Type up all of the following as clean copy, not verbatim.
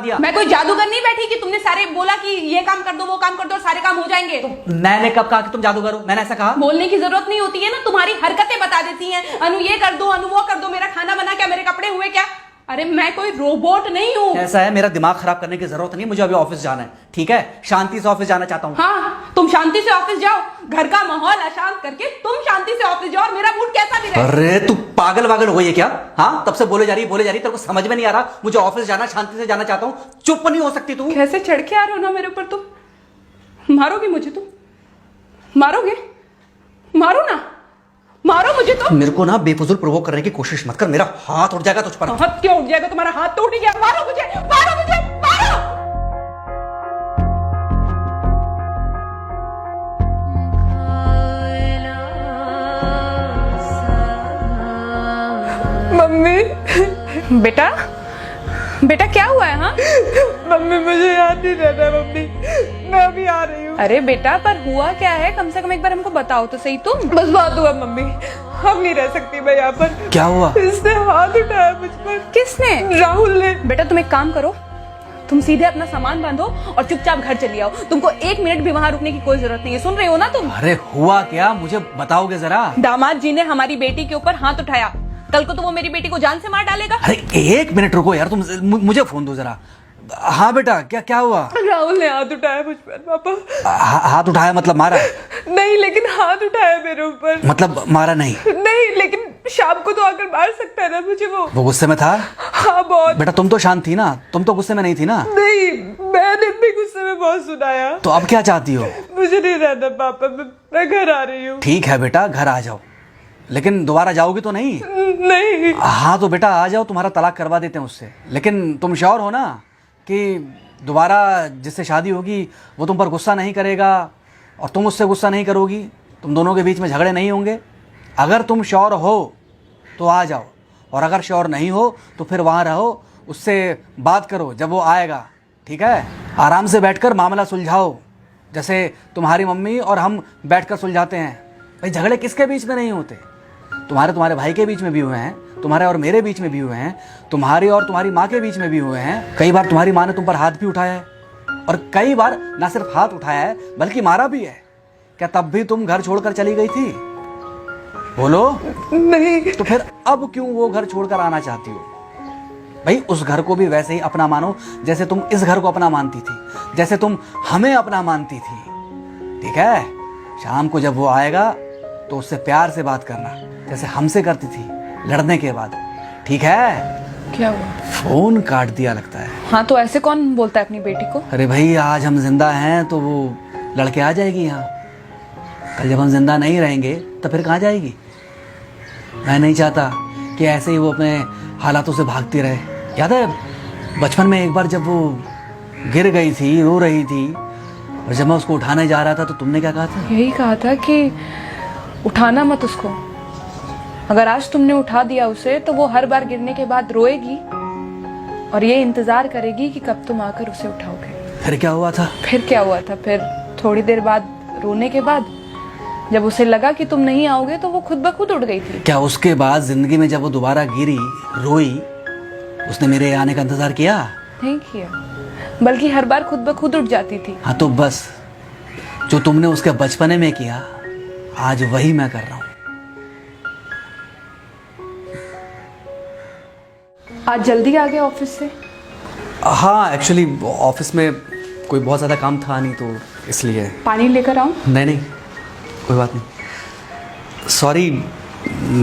दिया। मैं कोई जादूगर नहीं बैठी कि तुमने सारे बोला कि ये काम कर दो वो काम कर दो और सारे काम हो जाएंगे। मैंने कब कहा कि तुम जादूगर हो? मैंने ऐसा कहा? बोलने की जरूरत नहीं होती है ना, तुम्हारी हरकतें बता देती हैं। अनु ये कर दो, अनु वो कर दो, मेरा खाना बना क्या, मेरे कपड़े हुए क्या। अरे मैं कोई रोबोट नहीं हूँ। ऐसा है, मेरा दिमाग खराब करने की जरूरत नहीं, मुझे अभी ऑफिस जाना है, ठीक है? शांति से ऑफिस जाना चाहता हूँ। हाँ, तुम शांति से ऑफिस जाओ, घर का माहौल अशांत करके तुम शांति से ऑफिस जाओ और मेरा मूड कैसा भी रहे। अरे तू पागल वागल हो गई है क्या? हाँ, तब से बोले जा रही तेरे को समझ में नहीं आ रहा? मुझे ऑफिस जाना, शांति से जाना चाहता हूँ, चुप नहीं हो सकती तू? कैसे चढ़ के आ रहे हो ना मेरे ऊपर तुम। मारोगे मुझे? तुम मारोगे? मारो ना, मारो मुझे। तो मेरे को ना बेफजूल प्रोवोक करने की कोशिश मत कर, मेरा हाथ उठ जाएगा तुझ पर। हाथ क्यों उठ जाएगा? तुम्हारा हाथ तो उठ गया। मारो मुझे, मारो मुझे, मारो। मम्मी। बेटा बेटा क्या हुआ है? हाँ मम्मी मुझे याद नहीं रहता मम्मी, मैं अभी आ रही हूँ। अरे बेटा पर हुआ क्या है? कम से कम एक बार हमको बताओ तो सही। तुम बस बात हुआ मम्मी, हम नहीं रह सकती मैं यहाँ पर। क्या हुआ? इसने हाथ उठाया मुझ पर। किसने? राहुल ने। बेटा तुम एक काम करो, तुम सीधे अपना सामान बांधो और चुपचाप घर चली आओ। तुमको एक मिनट भी वहाँ रुकने की कोई जरूरत नहीं है। सुन रहे हो ना तुम? अरे हुआ क्या, मुझे बताओगे जरा? दामाद जी ने हमारी बेटी के ऊपर हाथ उठाया। कल को तो वो मेरी बेटी को जान से मार डालेगा। अरे एक मिनट रुको यार, तुम मुझे फोन दो जरा। हाँ बेटा, क्या हुआ? राहुल ने हाथ उठाया मुझ पर पापा। हाथ उठाया मतलब मारा? नहीं लेकिन हाथ उठाया मेरे ऊपर। मतलब मारा नहीं? नहीं लेकिन शाम को तो आकर मार सकता है ना मुझे वो गुस्से में था? हाँ बहुत। बेटा तुम तो शांत थी ना, तुम तो गुस्से में नहीं थी ना? नहीं, मैंने भी गुस्से में बहुत सुनाया। तो अब क्या चाहती हो? मुझे नहीं रहना पापा, मैं घर आ रही हूँ। ठीक है बेटा, घर आ जाओ, लेकिन दोबारा जाओगी तो नहीं? नहीं। हाँ तो बेटा आ जाओ, तुम्हारा तलाक करवा देते हैं उससे। लेकिन तुम श्योर हो ना कि दोबारा जिससे शादी होगी वो तुम पर गुस्सा नहीं करेगा और तुम उससे गुस्सा नहीं करोगी, तुम दोनों के बीच में झगड़े नहीं होंगे? अगर तुम श्योर हो तो आ जाओ, और अगर श्योर नहीं हो तो फिर वहाँ रहो, उससे बात करो जब वो आएगा, ठीक है? आराम से बैठकर मामला सुलझाओ, जैसे तुम्हारी मम्मी और हम बैठकर सुलझाते हैं। भाई झगड़े किसके बीच में नहीं होते? तुम्हारे भाई के बीच में भी हुए हैं, तुम्हारे और मेरे बीच में भी हुए हैं, तुम्हारी और तुम्हारी माँ के बीच में भी हुए हैं। कई बार तुम्हारी माँ ने तुम पर हाथ भी उठाया है, और कई बार ना सिर्फ हाथ उठाया है बल्कि मारा भी है। क्या तब भी तुम घर छोड़कर चली गई थी? बोलो। नहीं। तो फिर अब क्यों वो घर छोड़कर आना चाहती हो? भाई उस घर को भी वैसे ही अपना मानो जैसे तुम इस घर को अपना मानती थी, जैसे तुम हमें अपना मानती थी, ठीक है? शाम को जब वो आएगा तो उससे प्यार से बात करना, जैसे हमसे करती थी लड़ने के बाद, ठीक है? क्या हुआ? फोन काट दिया लगता है। हाँ तो ऐसे कौन बोलता है अपनी बेटी को? अरे भाई आज हम जिंदा हैं तो वो लड़के आ जाएगी यहाँ, कल जब हम जिंदा नहीं रहेंगे तो फिर कहाँ जाएगी? मैं नहीं चाहता कि ऐसे ही वो अपने हालातों से भागती रहे। याद है बचपन में एक बार जब वो गिर गई थी, रो रही थी, और जब मैं उसको उठाने जा रहा था तो तुमने क्या कहा था? यही कहा था कि उठाना मत उसको। अगर आज तुमने उठा दिया उसे तो वो हर बार गिरने के बाद रोएगी और ये इंतजार करेगी कि कब तुम आकर उसे उठाओगे। फिर क्या हुआ था? फिर क्या हुआ था? फिर थोड़ी देर बाद रोने के बाद जब उसे लगा कि तुम नहीं आओगे तो वो खुद ब खुद उठ गई थी। क्या उसके बाद जिंदगी में जब वो दोबारा गिरी, रोई, उसने मेरे आने का इंतजार किया? नहीं किया, बल्कि हर बार खुद ब खुद उठ जाती थी। हाँ तो बस जो तुमने उसके बचपने में किया आज वही मैं कर रहा हूँ। आज जल्दी आ गए ऑफिस से? हाँ एक्चुअली ऑफिस में कोई बहुत ज़्यादा काम था नहीं तो इसलिए। पानी लेकर आऊं? नहीं कोई बात नहीं, सॉरी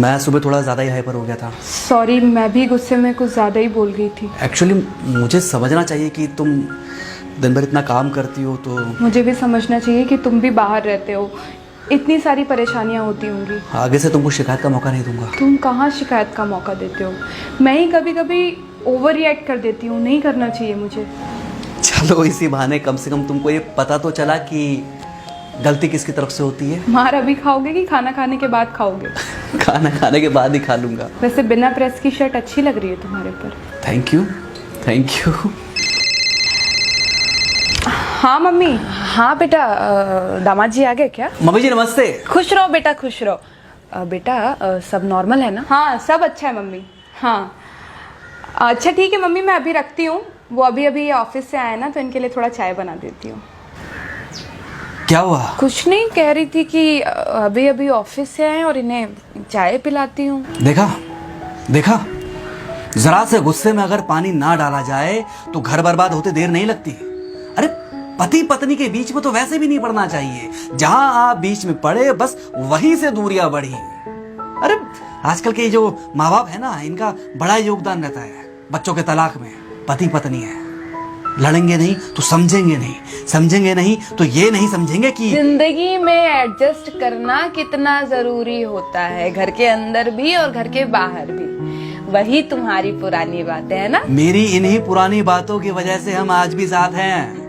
मैं सुबह थोड़ा ज़्यादा ही हाइपर हो गया था। सॉरी, मैं भी गुस्से में कुछ ज़्यादा ही बोल गई थी। एक्चुअली मुझे समझना चाहिए कि तुम दिन भर इतना काम करती हो तो मुझे भी समझना चाहिए कि तुम भी बाहर रहते हो, इतनी सारी परेशानियां होती होंगी। आगे से तुमको शिकायत का मौका नहीं दूंगा। तुम कहाँ शिकायत का मौका देते हो? मैं ही कभी कभी ओवर रिएक्ट कर देती हूँ, नहीं करना चाहिए मुझे। चलो इसी बहाने कम से कम तुमको ये पता तो चला कि गलती किसकी तरफ से होती है। मार अभी खाओगे कि खाना खाने के बाद खाओगे? खाना खाने के बाद ही खा लूंगा। वैसे बिना प्रेस की शर्ट अच्छी लग रही है तुम्हारे पर। Thank you. हाँ मम्मी। हाँ बेटा, दामाद जी आ गए क्या? मम्मी जी नमस्ते। खुश रहो बेटा, खुश रहो। बेटा सब नॉर्मल है ना? हाँ सब अच्छा है मम्मी। हाँ अच्छा ठीक है मम्मी, मैं अभी रखती हूँ, वो अभी अभी ऑफिस से आए ना, तो इनके लिए थोड़ा चाय बना देती हूँ। क्या हुआ? कुछ नहीं, कह रही थी कि अभी अभी ऑफिस से आए और इन्हें चाय पिलाती हूँ। देखा देखा, जरा से गुस्से में अगर पानी ना डाला जाए तो घर बर्बाद होते देर नहीं लगती। अरे पति पत्नी के बीच में तो वैसे भी नहीं पड़ना चाहिए, जहां आप बीच में पड़े बस वहीं से दूरियां बढ़ी। अरे आजकल के जो माँ बाप है ना, इनका बड़ा योगदान रहता है बच्चों के तलाक में। पति पत्नी है, लड़ेंगे नहीं तो समझेंगे नहीं, समझेंगे नहीं तो ये नहीं समझेंगे कि जिंदगी में एडजस्ट करना कितना जरूरी होता है, घर के अंदर भी और घर के बाहर भी। वही तुम्हारी पुरानी बातें है ना। मेरी इन्हीं पुरानी बातों की वजह से हम आज भी साथ हैं।